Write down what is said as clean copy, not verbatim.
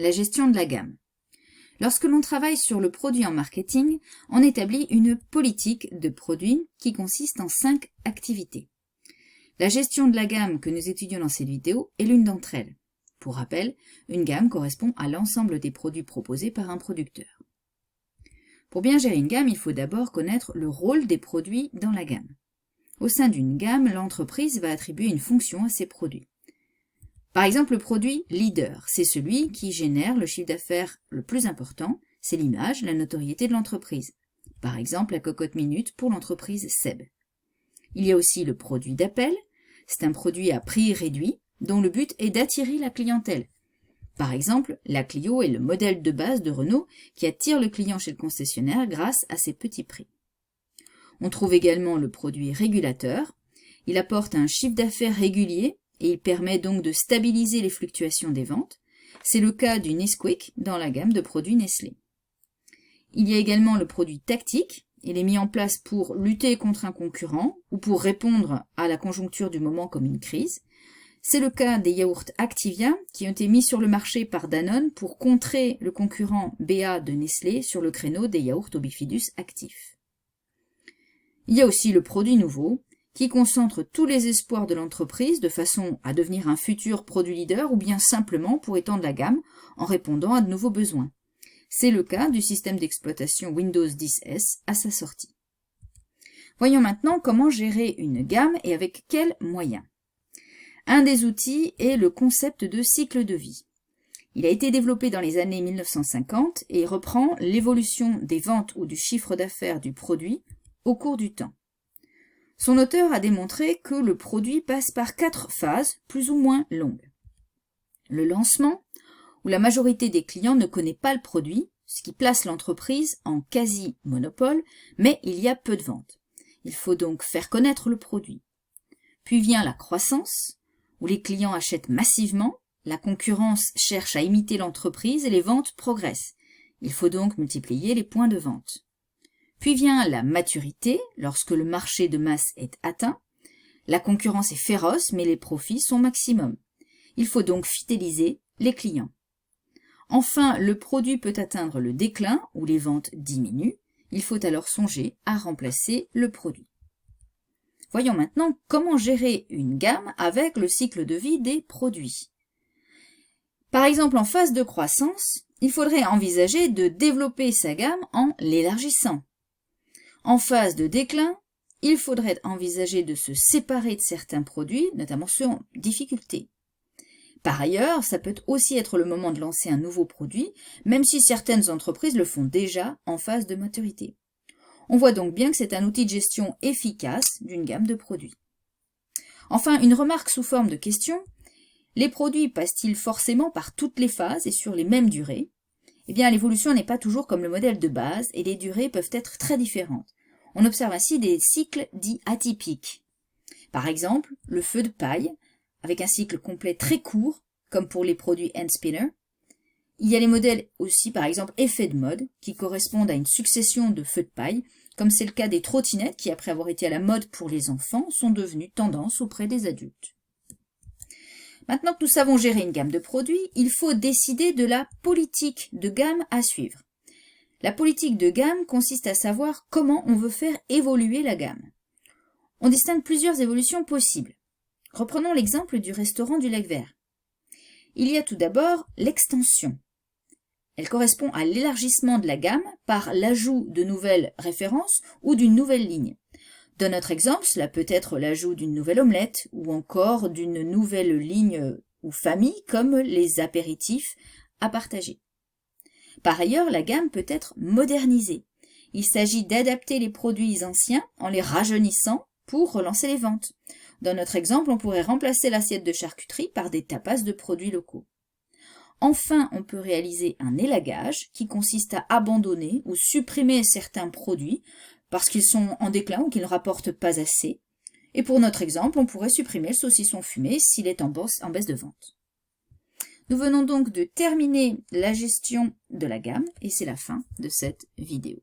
la gestion de la gamme. Lorsque l'on travaille sur le produit en marketing, on établit une politique de produit qui consiste en 5 activités. La gestion de la gamme que nous étudions dans cette vidéo est l'une d'entre elles. Pour rappel, une gamme correspond à l'ensemble des produits proposés par un producteur. Pour bien gérer une gamme, il faut d'abord connaître le rôle des produits dans la gamme. Au sein d'une gamme, l'entreprise va attribuer une fonction à ses produits. Par exemple, le produit leader, c'est celui qui génère le chiffre d'affaires le plus important, c'est l'image, la notoriété de l'entreprise. Par exemple, la cocotte minute pour l'entreprise Seb. Il y a aussi le produit d'appel, c'est un produit à prix réduit, dont le but est d'attirer la clientèle. Par exemple, la Clio est le modèle de base de Renault qui attire le client chez le concessionnaire grâce à ses petits prix. On trouve également le produit régulateur, il apporte un chiffre d'affaires régulier, et il permet donc de stabiliser les fluctuations des ventes. C'est le cas du Nesquik dans la gamme de produits Nestlé. Il y a également le produit tactique. Il est mis en place pour lutter contre un concurrent ou pour répondre à la conjoncture du moment comme une crise. C'est le cas des yaourts Activia qui ont été mis sur le marché par Danone pour contrer le concurrent BA de Nestlé sur le créneau des yaourts au bifidus actif. Il y a aussi le produit nouveau, qui concentre tous les espoirs de l'entreprise de façon à devenir un futur produit leader ou bien simplement pour étendre la gamme en répondant à de nouveaux besoins. C'est le cas du système d'exploitation Windows 10S à sa sortie. Voyons maintenant comment gérer une gamme et avec quels moyens. Un des outils est le concept de cycle de vie. Il a été développé dans les années 1950 et reprend l'évolution des ventes ou du chiffre d'affaires du produit au cours du temps. Son auteur a démontré que le produit passe par 4 phases plus ou moins longues. Le lancement, où la majorité des clients ne connaît pas le produit, ce qui place l'entreprise en quasi-monopole, mais il y a peu de ventes. Il faut donc faire connaître le produit. Puis vient la croissance, où les clients achètent massivement, la concurrence cherche à imiter l'entreprise et les ventes progressent. Il faut donc multiplier les points de vente. Puis vient la maturité, lorsque le marché de masse est atteint. La concurrence est féroce, mais les profits sont maximum. Il faut donc fidéliser les clients. Enfin, le produit peut atteindre le déclin, où les ventes diminuent. Il faut alors songer à remplacer le produit. Voyons maintenant comment gérer une gamme avec le cycle de vie des produits. Par exemple, en phase de croissance, il faudrait envisager de développer sa gamme en l'élargissant. En phase de déclin, il faudrait envisager de se séparer de certains produits, notamment ceux en difficulté. Par ailleurs, ça peut aussi être le moment de lancer un nouveau produit, même si certaines entreprises le font déjà en phase de maturité. On voit donc bien que c'est un outil de gestion efficace d'une gamme de produits. Enfin, une remarque sous forme de question, les produits passent-ils forcément par toutes les phases et sur les mêmes durées ? Eh bien, l'évolution n'est pas toujours comme le modèle de base et les durées peuvent être très différentes. On observe ainsi des cycles dits atypiques. Par exemple, le feu de paille, avec un cycle complet très court, comme pour les produits hand spinner. Il y a les modèles aussi, par exemple, effet de mode, qui correspondent à une succession de feux de paille, comme c'est le cas des trottinettes qui, après avoir été à la mode pour les enfants, sont devenues tendance auprès des adultes. Maintenant que nous savons gérer une gamme de produits, il faut décider de la politique de gamme à suivre. La politique de gamme consiste à savoir comment on veut faire évoluer la gamme. On distingue plusieurs évolutions possibles. Reprenons l'exemple du restaurant du Lac-Vert. Il y a tout d'abord l'extension. Elle correspond à l'élargissement de la gamme par l'ajout de nouvelles références ou d'une nouvelle ligne. Dans notre exemple, cela peut être l'ajout d'une nouvelle omelette ou encore d'une nouvelle ligne ou famille comme les apéritifs à partager. Par ailleurs, la gamme peut être modernisée. Il s'agit d'adapter les produits anciens en les rajeunissant pour relancer les ventes. Dans notre exemple, on pourrait remplacer l'assiette de charcuterie par des tapas de produits locaux. Enfin, on peut réaliser un élagage qui consiste à abandonner ou supprimer certains produits parce qu'ils sont en déclin ou qu'ils ne rapportent pas assez. Et pour notre exemple, on pourrait supprimer le saucisson fumé s'il est en baisse de vente. Nous venons donc de terminer la gestion de la gamme et c'est la fin de cette vidéo.